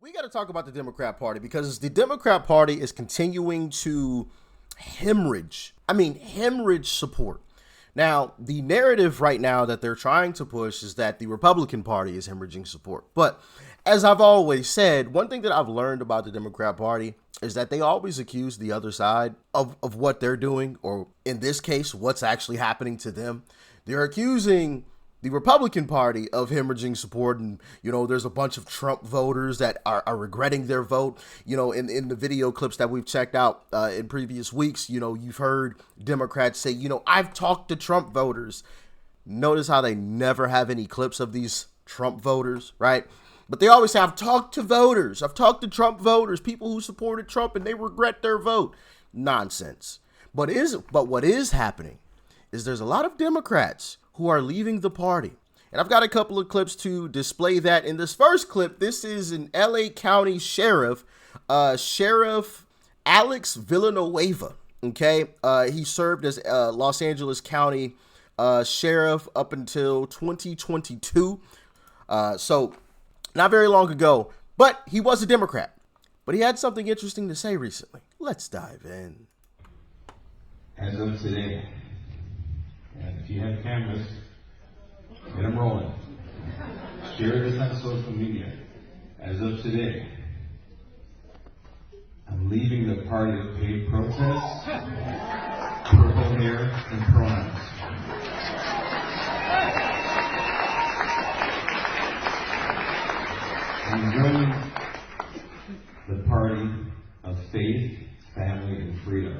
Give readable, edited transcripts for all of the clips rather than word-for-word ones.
We got to talk about the Democrat Party because the Democrat Party is continuing to hemorrhage support. Now, the narrative right now that they're trying to push is that the Republican Party is hemorrhaging support. But as I've always said, one thing that I've learned about the Democrat Party is that they always accuse the other side of what they're doing, or in this case, what's actually happening to them. They're accusing the Republican Party of hemorrhaging support, and there's a bunch of Trump voters that are regretting their vote. In the video clips that we've checked out in previous weeks, you've heard Democrats say, I've talked to Trump voters. Notice how they never have any clips of these Trump voters, right? But they always say, I've talked to voters. I've talked to Trump voters, people who supported Trump and they regret their vote. Nonsense. But what is happening is there's a lot of Democrats who are leaving the party. And I've got a couple of clips to display that. In this first clip, this is an LA County Sheriff, Sheriff Alex Villanueva. Okay. He served as Los Angeles County Sheriff up until 2022. So not very long ago, but he was a Democrat. But he had something interesting to say recently. Let's dive in. As of today, and if you have cameras, get them rolling. Share this on social media. As of today, I'm leaving the party of paid protests, purple hair, and pronouns. I'm joining the party of faith, family, and freedom.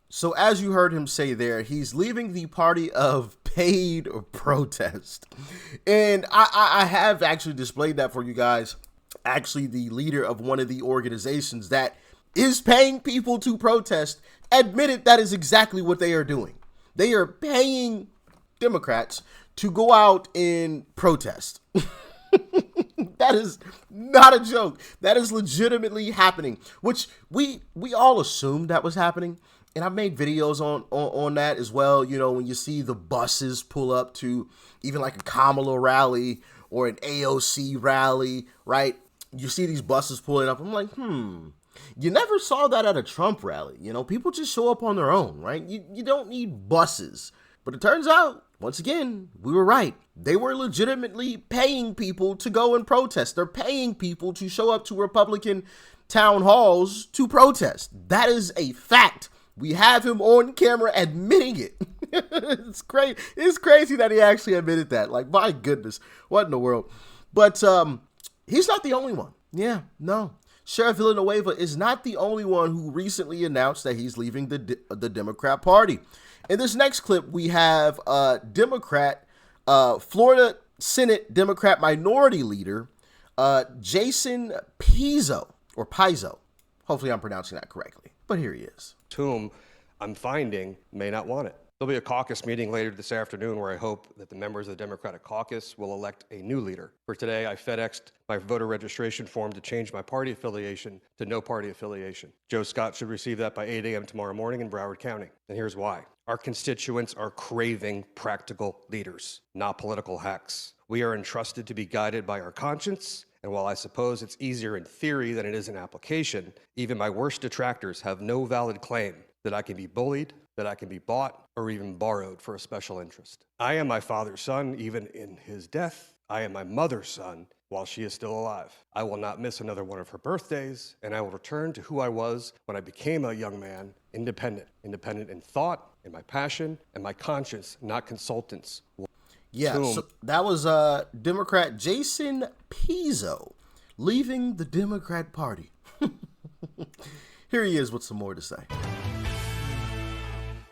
So as you heard him say there, he's leaving the party of paid protest. And I have actually displayed that for you guys. Actually, the leader of one of the organizations that is paying people to protest admitted that is exactly what they are doing. They are paying Democrats to go out and protest. That is not a joke. That is legitimately happening, which we all assumed that was happening. And I've made videos on that as well. When you see the buses pull up to even like a Kamala rally or an AOC rally, right? You see these buses pulling up. I'm like, you never saw that at a Trump rally. People just show up on their own, right? You don't need buses. But it turns out, once again, we were right. They were legitimately paying people to go and protest. They're paying people to show up to Republican town halls to protest. That is a fact. We have him on camera admitting it. It's crazy. It's crazy that he actually admitted that. Like, my goodness, what in the world? But he's not the only one. Yeah, no. Sheriff Villanueva is not the only one who recently announced that he's leaving the Democrat Party. In this next clip, we have Democrat, Florida Senate Democrat Minority Leader, Jason Piso, or Piso. Hopefully I'm pronouncing that correctly. But here he is. Whom I'm finding may not want it. There'll be a caucus meeting later this afternoon where I hope that the members of the Democratic caucus will elect a new leader. For today, I FedExed my voter registration form to change my party affiliation to no party affiliation. Joe Scott should receive that by 8 a.m. tomorrow morning in Broward County. And here's why. Our constituents are craving practical leaders, not political hacks. We are entrusted to be guided by our conscience. And while I suppose it's easier in theory than it is in application, even my worst detractors have no valid claim that I can be bullied, that I can be bought, or even borrowed for a special interest. I am my father's son, even in his death. I am my mother's son while she is still alive. I will not miss another one of her birthdays, and I will return to who I was when I became a young man, independent in thought, in my passion, and my conscience, not consultants. Yeah, so that was Democrat Jason Piso leaving the Democrat Party. Here he is with some more to say.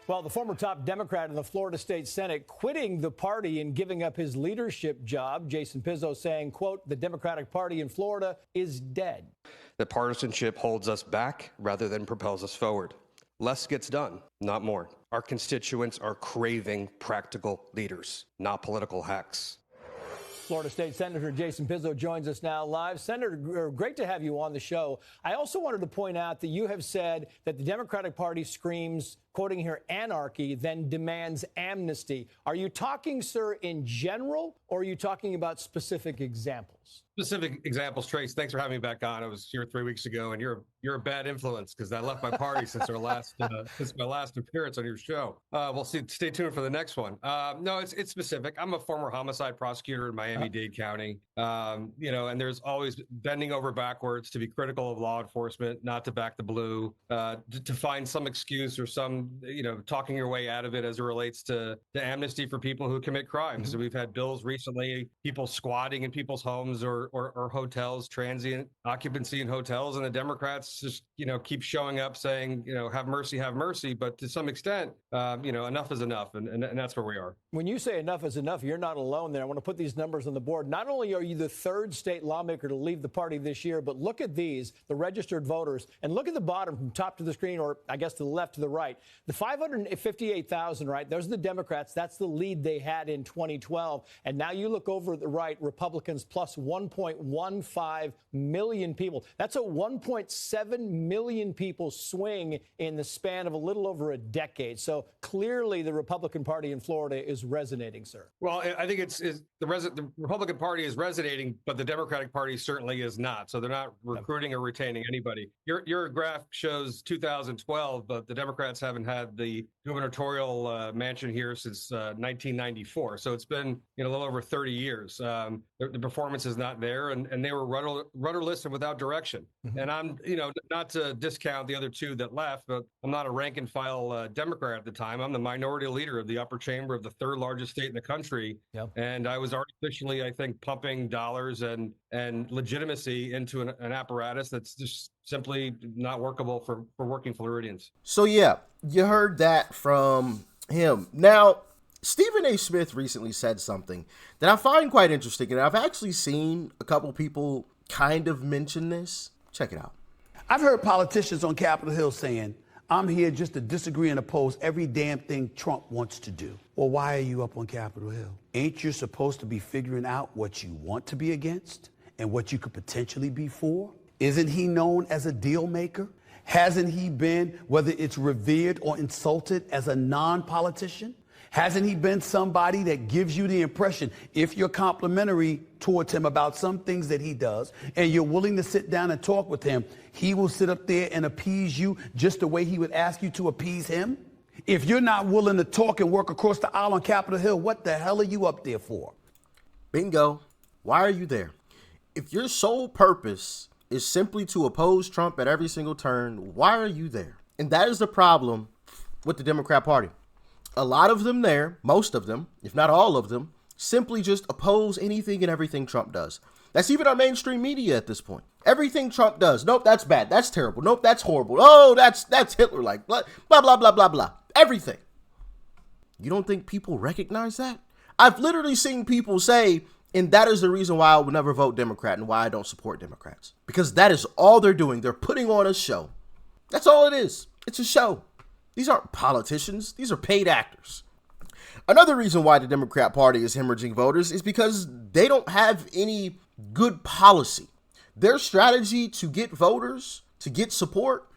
Well, the former top Democrat in the Florida State Senate quitting the party and giving up his leadership job. Jason Piso saying, quote, the Democratic Party in Florida is dead. That partisanship holds us back rather than propels us forward. Less gets done, not more. Our constituents are craving practical leaders, not political hacks. Florida State Senator Jason Piso joins us now live. Senator, great to have you on the show. I also wanted to point out that you have said that the Democratic Party screams quoting here, anarchy, then demands amnesty. Are you talking, sir, in general, or are you talking about specific examples? Specific examples, Trace. Thanks for having me back on. I was here 3 weeks ago, and you're a bad influence because I left my party since my last appearance on your show. We'll see. Stay tuned for the next one. No, it's specific. I'm a former homicide prosecutor in Miami-Dade County. And there's always bending over backwards to be critical of law enforcement, not to back the blue, to find some excuse or some talking your way out of it as it relates to amnesty for people who commit crimes. Mm-hmm. So we've had bills recently, people squatting in people's homes or hotels, transient occupancy in hotels, and the Democrats just keep showing up saying have mercy, but to some extent enough is enough, and that's where we are. When you say enough is enough, you're not alone there. I want to put these numbers on the board. Not only are you the third state lawmaker to leave the party this year, but look at these, the registered voters, and look at the bottom from top to the screen, or I guess to the left to the right. The 558,000, right? Those are the Democrats. That's the lead they had in 2012. And now you look over at the right, Republicans plus 1.15 million people. That's a 1.7 million people swing in the span of a little over a decade. So clearly the Republican Party in Florida is resonating, sir. Well, I think the Republican Party is resonating, but the Democratic Party certainly is not. So they're not recruiting or retaining anybody. Your graph shows 2012, but the Democrats haven't had the gubernatorial mansion here since 1994. So it's been a little over 30 years. The performance is not there, and they were rudderless and without direction. Mm-hmm. And I'm, not to discount the other two that left, but I'm not a rank and file Democrat at the time. I'm the minority leader of the upper chamber of the third largest state in the country. Yep. And I was artificially, I think, pumping dollars and legitimacy into an apparatus that's just simply not workable for working Floridians. So, yeah, you heard that from him. Now, Stephen A. Smith recently said something that I find quite interesting, and I've actually seen a couple people kind of mention this. Check it out. I've heard politicians on Capitol Hill saying, I'm here just to disagree and oppose every damn thing Trump wants to do. Well, why are you up on Capitol Hill? Ain't you supposed to be figuring out what you want to be against and what you could potentially be for? Isn't he known as a deal maker? Hasn't he been, whether it's revered or insulted, as a non-politician? Hasn't he been somebody that gives you the impression, if you're complimentary towards him about some things that he does, and you're willing to sit down and talk with him, he will sit up there and appease you just the way he would ask you to appease him? If you're not willing to talk and work across the aisle on Capitol Hill, what the hell are you up there for? Bingo. Why are you there? If your sole purpose is simply to oppose Trump at every single turn, why are you there? And that is the problem with the Democrat Party. A lot of them there, most of them, if not all of them, simply just oppose anything and everything Trump does. That's even our mainstream media at this point. Everything Trump does. Nope, that's bad. That's terrible. Nope, that's horrible. Oh, that's Hitler-like. Blah, blah, blah, blah, blah. Everything. You don't think people recognize that? I've literally seen people say, and that is the reason why I would never vote Democrat and why I don't support Democrats. Because that is all they're doing. They're putting on a show. That's all it is. It's a show. These aren't politicians. These are paid actors. Another reason why the Democrat Party is hemorrhaging voters is because they don't have any good policy. Their strategy to get voters, to get support,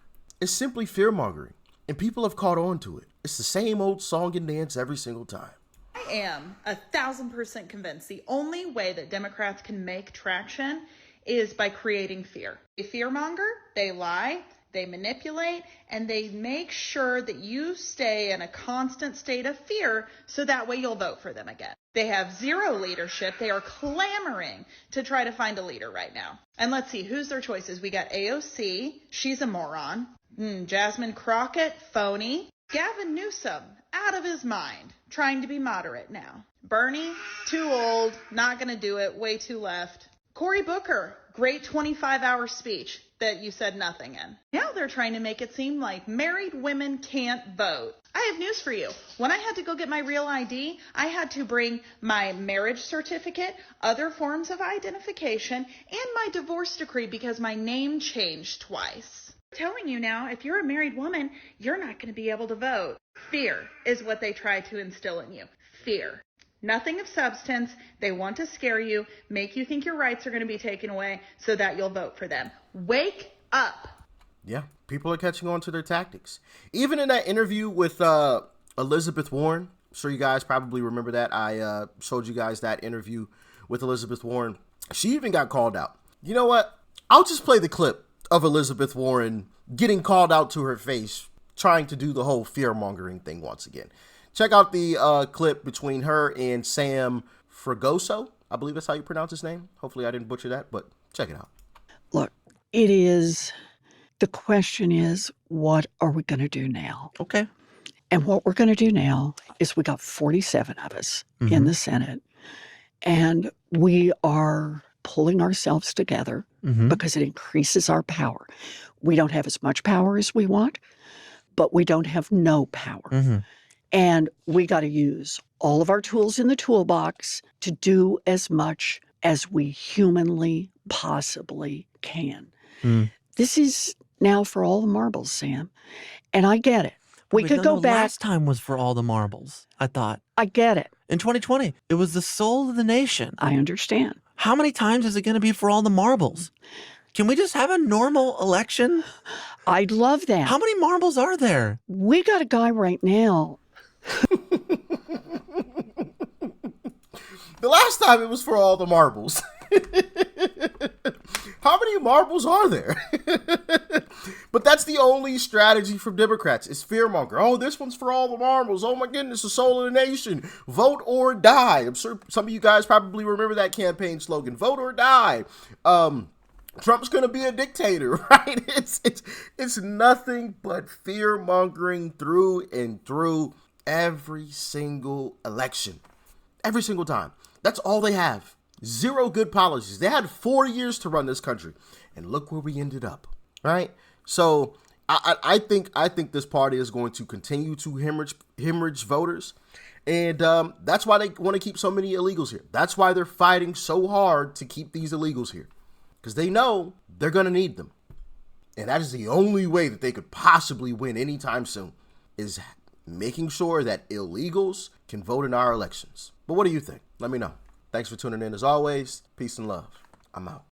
is simply fear-mongering. And people have caught on to it. It's the same old song and dance every single time. I am 1,000% convinced the only way that Democrats can make traction is by creating fear. They fearmonger, they lie, they manipulate, and they make sure that you stay in a constant state of fear so that way you'll vote for them again. They have zero leadership. They are clamoring to try to find a leader right now. And let's see, who's their choices? We got AOC. She's a moron. Jasmine Crockett, phony. Gavin Newsom, out of his mind, trying to be moderate now. Bernie, too old, not going to do it, way too left. Cory Booker, great 25-hour speech that you said nothing in. Now they're trying to make it seem like married women can't vote. I have news for you. When I had to go get my real ID, I had to bring my marriage certificate, other forms of identification, and my divorce decree because my name changed twice. I'm telling you now, if you're a married woman, you're not going to be able to vote. Fear is what they try to instill in you. Fear. Nothing of substance. They want to scare you, make you think your rights are going to be taken away so that you'll vote for them. Wake up. Yeah, People are catching on to their tactics. Even in that interview with Elizabeth Warren, I'm sure you guys probably remember that. I showed you guys that interview with Elizabeth Warren. She even got called out. You know what? I'll just play the clip of Elizabeth Warren getting called out to her face, trying to do the whole fear-mongering thing once again. Check out the clip between her and Sam Fragoso. I believe that's how you pronounce his name. Hopefully I didn't butcher that, but check it out. Look, the question is, what are we going to do now? Okay. And what we're going to do now is we got 47 of us in the Senate, and we are pulling ourselves together because it increases our power. We don't have as much power as we want, but we don't have no power. And we got to use all of our tools in the toolbox to do as much as we humanly possibly can. This is now for all the marbles, Sam. And I get it. We could go back. Last time was for all the marbles, I thought. I get it. In 2020, it was the soul of the nation. I understand. How many times is it going to be for all the marbles? Can we just have a normal election? I'd love that. How many marbles are there? We got a guy right now. The last time it was for all the marbles. How many marbles are there? But that's the only strategy from Democrats is fearmonger. Oh, this one's for all the marbles. Oh my goodness, the soul of the nation. Vote or die. I'm sure some of you guys probably remember that campaign slogan. Vote or die. Trump's gonna be a dictator, right? It's nothing but fear mongering through and through every single election. Every single time. That's all they have. Zero good policies. They had 4 years to run this country, and look where we ended up, right? So I think this party is going to continue to hemorrhage voters, and that's why they want to keep so many illegals here. That's why they're fighting so hard to keep these illegals here, because they know they're going to need them, and that is the only way that they could possibly win anytime soon, is making sure that illegals can vote in our elections. But what do you think? Let me know. Thanks for tuning in as always. Peace and love. I'm out.